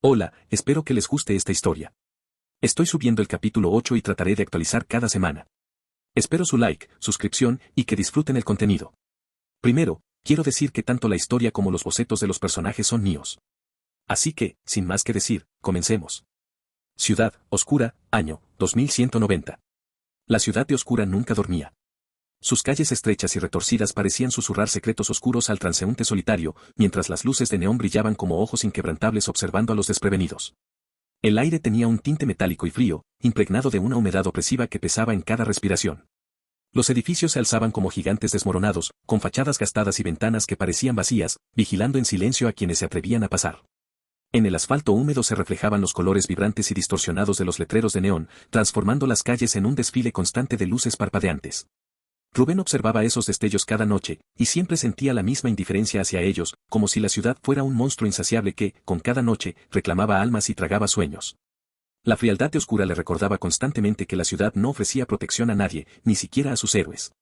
Hola, espero que les guste esta historia. Estoy subiendo el capítulo 8 y trataré de actualizar cada semana. Espero su like, suscripción y que disfruten el contenido. Primero, quiero decir que tanto la historia como los bocetos de los personajes son míos. Así que, sin más que decir, comencemos. Ciudad Oscura, año 2190. La ciudad de Oscura nunca dormía. Sus calles estrechas y retorcidas parecían susurrar secretos oscuros al transeúnte solitario, mientras las luces de neón brillaban como ojos inquebrantables observando a los desprevenidos. El aire tenía un tinte metálico y frío, impregnado de una humedad opresiva que pesaba en cada respiración. Los edificios se alzaban como gigantes desmoronados, con fachadas gastadas y ventanas que parecían vacías, vigilando en silencio a quienes se atrevían a pasar. En el asfalto húmedo se reflejaban los colores vibrantes y distorsionados de los letreros de neón, transformando las calles en un desfile constante de luces parpadeantes. Rubén observaba esos destellos cada noche, y siempre sentía la misma indiferencia hacia ellos, como si la ciudad fuera un monstruo insaciable que, con cada noche, reclamaba almas y tragaba sueños. La frialdad de Oscura le recordaba constantemente que la ciudad no ofrecía protección a nadie, ni siquiera a sus héroes.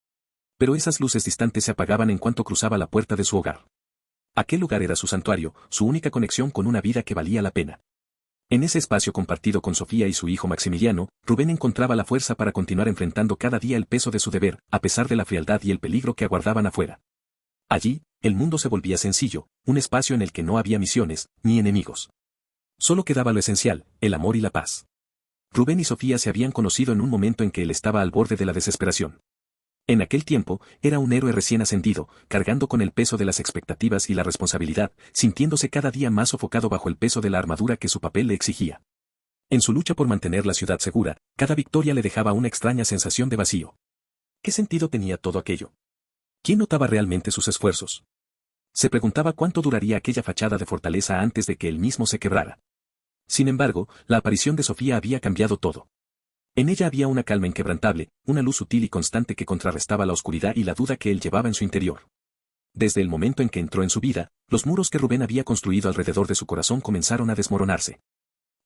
Pero esas luces distantes se apagaban en cuanto cruzaba la puerta de su hogar. Aquel lugar era su santuario, su única conexión con una vida que valía la pena. En ese espacio compartido con Sofía y su hijo Maximiliano, Rubén encontraba la fuerza para continuar enfrentando cada día el peso de su deber, a pesar de la frialdad y el peligro que aguardaban afuera. Allí, el mundo se volvía sencillo, un espacio en el que no había misiones, ni enemigos. Solo quedaba lo esencial, el amor y la paz. Rubén y Sofía se habían conocido en un momento en que él estaba al borde de la desesperación. En aquel tiempo, era un héroe recién ascendido, cargando con el peso de las expectativas y la responsabilidad, sintiéndose cada día más sofocado bajo el peso de la armadura que su papel le exigía. En su lucha por mantener la ciudad segura, cada victoria le dejaba una extraña sensación de vacío. ¿Qué sentido tenía todo aquello? ¿Quién notaba realmente sus esfuerzos? Se preguntaba cuánto duraría aquella fachada de fortaleza antes de que él mismo se quebrara. Sin embargo, la aparición de Sofía había cambiado todo. En ella había una calma inquebrantable, una luz sutil y constante que contrarrestaba la oscuridad y la duda que él llevaba en su interior. Desde el momento en que entró en su vida, los muros que Rubén había construido alrededor de su corazón comenzaron a desmoronarse.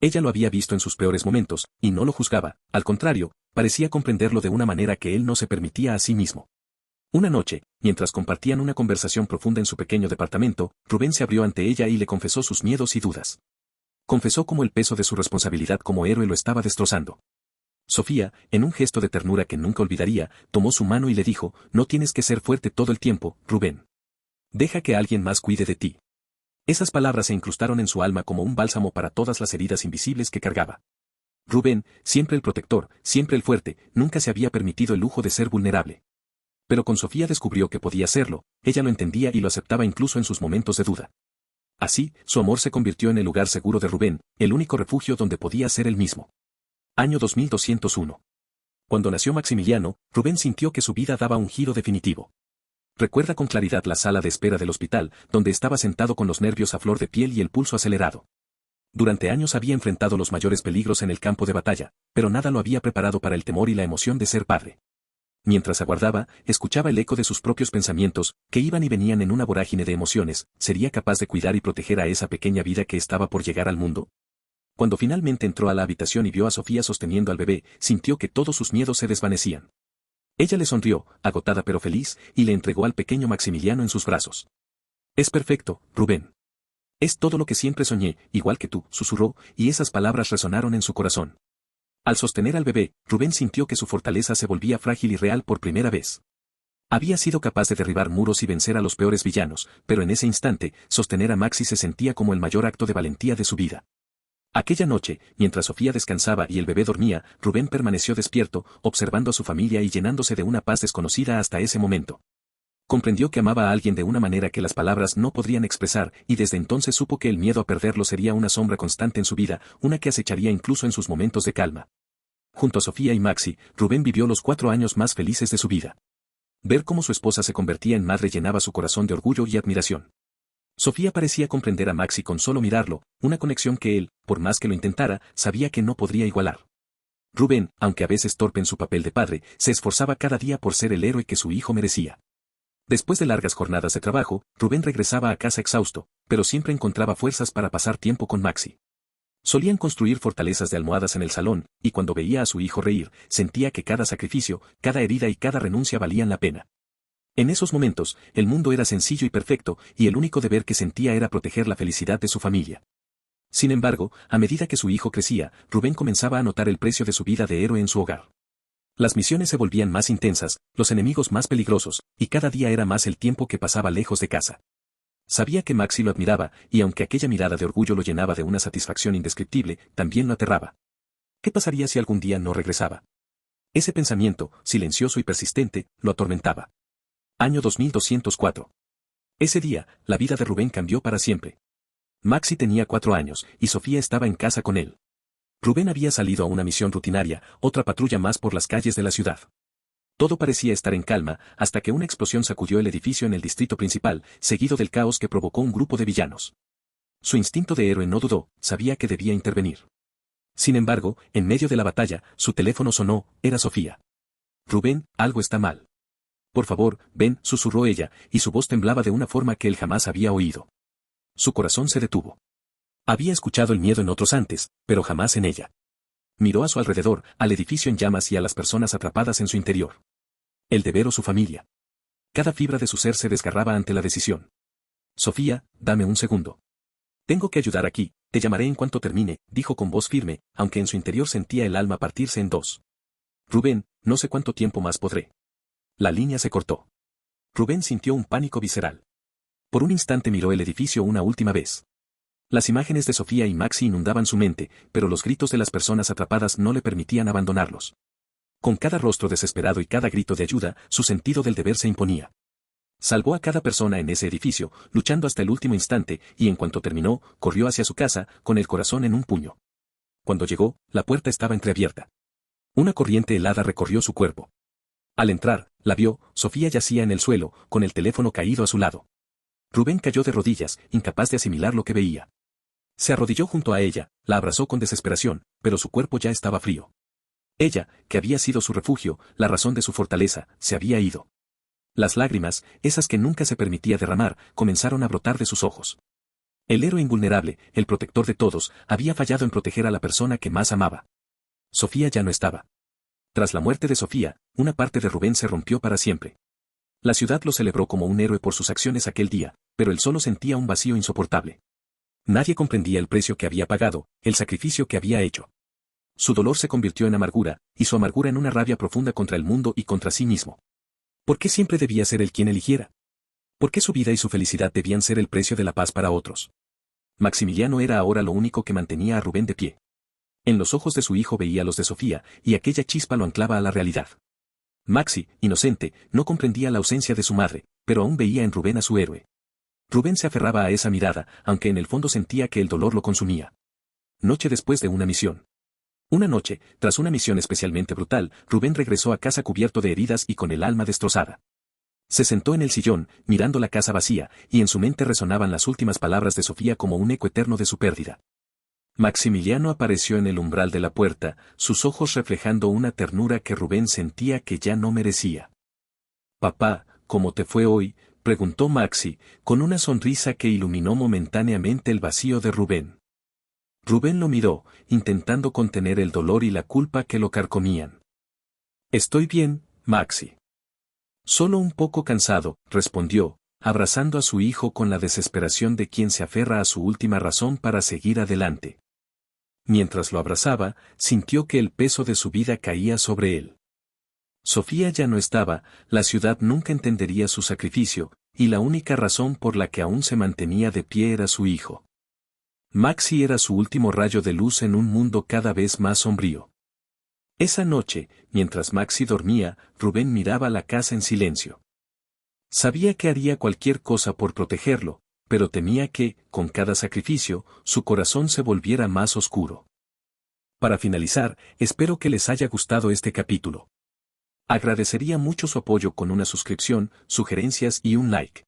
Ella lo había visto en sus peores momentos, y no lo juzgaba, al contrario, parecía comprenderlo de una manera que él no se permitía a sí mismo. Una noche, mientras compartían una conversación profunda en su pequeño departamento, Rubén se abrió ante ella y le confesó sus miedos y dudas. Confesó cómo el peso de su responsabilidad como héroe lo estaba destrozando. Sofía, en un gesto de ternura que nunca olvidaría, tomó su mano y le dijo, no tienes que ser fuerte todo el tiempo, Rubén. Deja que alguien más cuide de ti. Esas palabras se incrustaron en su alma como un bálsamo para todas las heridas invisibles que cargaba. Rubén, siempre el protector, siempre el fuerte, nunca se había permitido el lujo de ser vulnerable. Pero con Sofía descubrió que podía serlo, ella lo entendía y lo aceptaba incluso en sus momentos de duda. Así, su amor se convirtió en el lugar seguro de Rubén, el único refugio donde podía ser él mismo. Año 2201. Cuando nació Maximiliano, Rubén sintió que su vida daba un giro definitivo. Recuerda con claridad la sala de espera del hospital, donde estaba sentado con los nervios a flor de piel y el pulso acelerado. Durante años había enfrentado los mayores peligros en el campo de batalla, pero nada lo había preparado para el temor y la emoción de ser padre. Mientras aguardaba, escuchaba el eco de sus propios pensamientos, que iban y venían en una vorágine de emociones. ¿Sería capaz de cuidar y proteger a esa pequeña vida que estaba por llegar al mundo? Cuando finalmente entró a la habitación y vio a Sofía sosteniendo al bebé, sintió que todos sus miedos se desvanecían. Ella le sonrió, agotada pero feliz, y le entregó al pequeño Maximiliano en sus brazos. Es perfecto, Rubén. Es todo lo que siempre soñé, igual que tú, susurró, y esas palabras resonaron en su corazón. Al sostener al bebé, Rubén sintió que su fortaleza se volvía frágil y real por primera vez. Había sido capaz de derribar muros y vencer a los peores villanos, pero en ese instante, sostener a Maxi se sentía como el mayor acto de valentía de su vida. Aquella noche, mientras Sofía descansaba y el bebé dormía, Rubén permaneció despierto, observando a su familia y llenándose de una paz desconocida hasta ese momento. Comprendió que amaba a alguien de una manera que las palabras no podrían expresar, y desde entonces supo que el miedo a perderlo sería una sombra constante en su vida, una que acecharía incluso en sus momentos de calma. Junto a Sofía y Maxi, Rubén vivió los 4 años más felices de su vida. Ver cómo su esposa se convertía en madre llenaba su corazón de orgullo y admiración. Sofía parecía comprender a Maxi con solo mirarlo, una conexión que él, por más que lo intentara, sabía que no podría igualar. Rubén, aunque a veces torpe en su papel de padre, se esforzaba cada día por ser el héroe que su hijo merecía. Después de largas jornadas de trabajo, Rubén regresaba a casa exhausto, pero siempre encontraba fuerzas para pasar tiempo con Maxi. Solían construir fortalezas de almohadas en el salón, y cuando veía a su hijo reír, sentía que cada sacrificio, cada herida y cada renuncia valían la pena. En esos momentos, el mundo era sencillo y perfecto, y el único deber que sentía era proteger la felicidad de su familia. Sin embargo, a medida que su hijo crecía, Rubén comenzaba a notar el precio de su vida de héroe en su hogar. Las misiones se volvían más intensas, los enemigos más peligrosos, y cada día era más el tiempo que pasaba lejos de casa. Sabía que Maxi lo admiraba, y aunque aquella mirada de orgullo lo llenaba de una satisfacción indescriptible, también lo aterraba. ¿Qué pasaría si algún día no regresaba? Ese pensamiento, silencioso y persistente, lo atormentaba. Año 2204. Ese día, la vida de Rubén cambió para siempre. Maxi tenía 4 años, y Sofía estaba en casa con él. Rubén había salido a una misión rutinaria, otra patrulla más por las calles de la ciudad. Todo parecía estar en calma, hasta que una explosión sacudió el edificio en el distrito principal, seguido del caos que provocó un grupo de villanos. Su instinto de héroe no dudó, sabía que debía intervenir. Sin embargo, en medio de la batalla, su teléfono sonó, era Sofía. Rubén, algo está mal. Por favor, ven, susurró ella, y su voz temblaba de una forma que él jamás había oído. Su corazón se detuvo. Había escuchado el miedo en otros antes, pero jamás en ella. Miró a su alrededor, al edificio en llamas y a las personas atrapadas en su interior. El deber o su familia. Cada fibra de su ser se desgarraba ante la decisión. Sofía, dame un segundo. Tengo que ayudar aquí, te llamaré en cuanto termine, dijo con voz firme, aunque en su interior sentía el alma partirse en dos. Rubén, no sé cuánto tiempo más podré. La línea se cortó. Rubén sintió un pánico visceral. Por un instante miró el edificio una última vez. Las imágenes de Sofía y Maxi inundaban su mente, pero los gritos de las personas atrapadas no le permitían abandonarlos. Con cada rostro desesperado y cada grito de ayuda, su sentido del deber se imponía. Salvó a cada persona en ese edificio, luchando hasta el último instante, y en cuanto terminó, corrió hacia su casa, con el corazón en un puño. Cuando llegó, la puerta estaba entreabierta. Una corriente helada recorrió su cuerpo. Al entrar, la vio, Sofía yacía en el suelo, con el teléfono caído a su lado. Rubén cayó de rodillas, incapaz de asimilar lo que veía. Se arrodilló junto a ella, la abrazó con desesperación, pero su cuerpo ya estaba frío. Ella, que había sido su refugio, la razón de su fortaleza, se había ido. Las lágrimas, esas que nunca se permitía derramar, comenzaron a brotar de sus ojos. El héroe invulnerable, el protector de todos, había fallado en proteger a la persona que más amaba. Sofía ya no estaba. Tras la muerte de Sofía, una parte de Rubén se rompió para siempre. La ciudad lo celebró como un héroe por sus acciones aquel día, pero él solo sentía un vacío insoportable. Nadie comprendía el precio que había pagado, el sacrificio que había hecho. Su dolor se convirtió en amargura, y su amargura en una rabia profunda contra el mundo y contra sí mismo. ¿Por qué siempre debía ser él quien eligiera? ¿Por qué su vida y su felicidad debían ser el precio de la paz para otros? Maximiliano era ahora lo único que mantenía a Rubén de pie. En los ojos de su hijo veía los de Sofía, y aquella chispa lo anclaba a la realidad. Maxi, inocente, no comprendía la ausencia de su madre, pero aún veía en Rubén a su héroe. Rubén se aferraba a esa mirada, aunque en el fondo sentía que el dolor lo consumía. Noche después de una misión. Una noche, tras una misión especialmente brutal, Rubén regresó a casa cubierto de heridas y con el alma destrozada. Se sentó en el sillón, mirando la casa vacía, y en su mente resonaban las últimas palabras de Sofía como un eco eterno de su pérdida. Maximiliano apareció en el umbral de la puerta, sus ojos reflejando una ternura que Rubén sentía que ya no merecía. «Papá, ¿cómo te fue hoy?», preguntó Maxi, con una sonrisa que iluminó momentáneamente el vacío de Rubén. Rubén lo miró, intentando contener el dolor y la culpa que lo carcomían. «Estoy bien, Maxi». «Solo un poco cansado», respondió, abrazando a su hijo con la desesperación de quien se aferra a su última razón para seguir adelante. Mientras lo abrazaba, sintió que el peso de su vida caía sobre él. Sofía ya no estaba, la ciudad nunca entendería su sacrificio, y la única razón por la que aún se mantenía de pie era su hijo. Maxi era su último rayo de luz en un mundo cada vez más sombrío. Esa noche, mientras Maxi dormía, Rubén miraba la casa en silencio. Sabía que haría cualquier cosa por protegerlo, pero temía que, con cada sacrificio, su corazón se volviera más oscuro. Para finalizar, espero que les haya gustado este capítulo. Agradecería mucho su apoyo con una suscripción, sugerencias y un like.